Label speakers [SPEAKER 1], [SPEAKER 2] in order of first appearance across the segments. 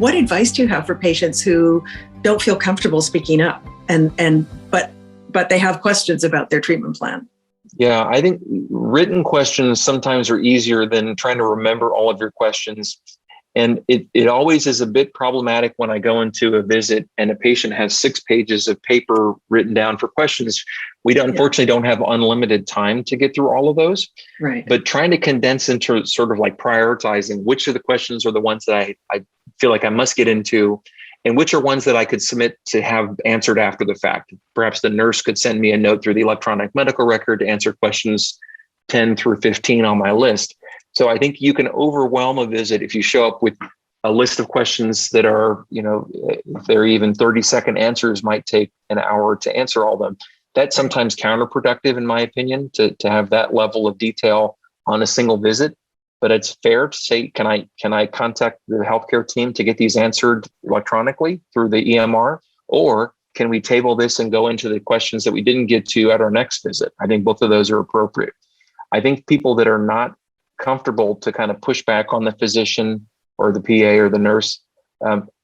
[SPEAKER 1] what advice do you have for patients who don't feel comfortable speaking up but they have questions about their treatment plan?
[SPEAKER 2] Yeah, I think written questions sometimes are easier than trying to remember all of your questions. And it always is a bit problematic when I go into a visit and a patient has 6 pages of paper written down for questions. Unfortunately don't have unlimited time to get through all of those.
[SPEAKER 1] Right.
[SPEAKER 2] But trying to condense into sort of like prioritizing which of the questions are the ones that I feel like I must get into, and which are ones that I could submit to have answered after the fact. Perhaps the nurse could send me a note through the electronic medical record to answer questions 10 through 15 on my list. So I think you can overwhelm a visit if you show up with a list of questions that are, if they're even 30-second answers, might take an hour to answer all of them. That's sometimes counterproductive, in my opinion, to have that level of detail on a single visit. But it's fair to say, can I contact the healthcare team to get these answered electronically through the EMR? Or can we table this and go into the questions that we didn't get to at our next visit? I think both of those are appropriate. I think people that are not comfortable to kind of push back on the physician or the PA or the nurse,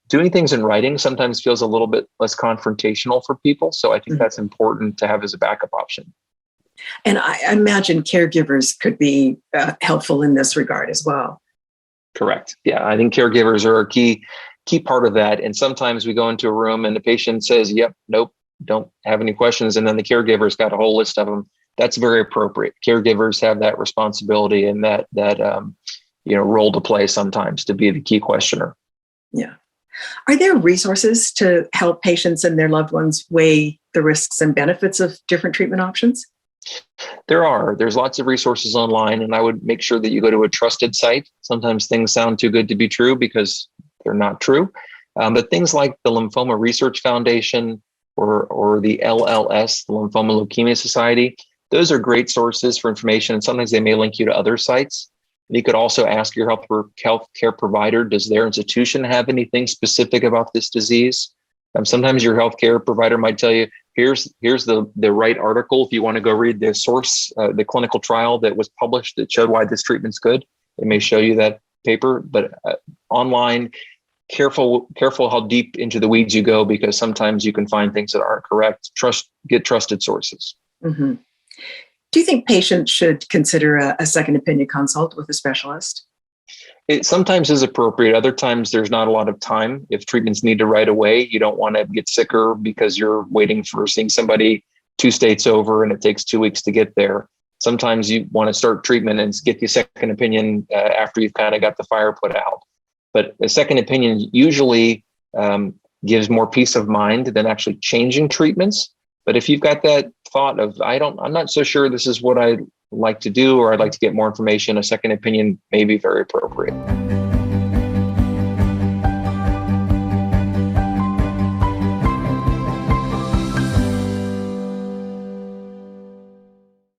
[SPEAKER 2] doing things in writing sometimes feels a little bit less confrontational for people. So I think that's important to have as a backup option.
[SPEAKER 1] And I imagine caregivers could be helpful in this regard as well.
[SPEAKER 2] Correct. Yeah, I think caregivers are a key part of that. And sometimes we go into a room and the patient says, yep, nope, don't have any questions. And then the caregiver's got a whole list of them. That's very appropriate. Caregivers have that responsibility and that role to play sometimes to be the key questioner.
[SPEAKER 1] Yeah. Are there resources to help patients and their loved ones weigh the risks and benefits of different treatment options?
[SPEAKER 2] There's lots of resources online, and I would make sure that you go to a trusted site. Sometimes things sound too good to be true because they're not true. But things like the Lymphoma Research Foundation or the LLS, the Lymphoma Leukemia Society, those are great sources for information. And sometimes they may link you to other sites. You could also ask your healthcare provider, does their institution have anything specific about this disease? Sometimes your healthcare provider might tell you, here's the right article if you want to go read the source, the clinical trial that was published that showed why this treatment's good. It may show you that paper, but online, careful how deep into the weeds you go, because sometimes you can find things that aren't correct. Get trusted sources.
[SPEAKER 1] Mm-hmm. Do you think patients should consider a second opinion consult with a specialist?
[SPEAKER 2] It sometimes is appropriate. Other times there's not a lot of time. If treatments need to right away, you don't want to get sicker because you're waiting for seeing somebody 2 states over and it takes 2 weeks to get there. Sometimes you want to start treatment and get the second opinion after you've kind of got the fire put out. But a second opinion usually gives more peace of mind than actually changing treatments. But if you've got that thought of, I'm not so sure this is what I like to do, or I'd like to get more information, a second opinion may be very appropriate.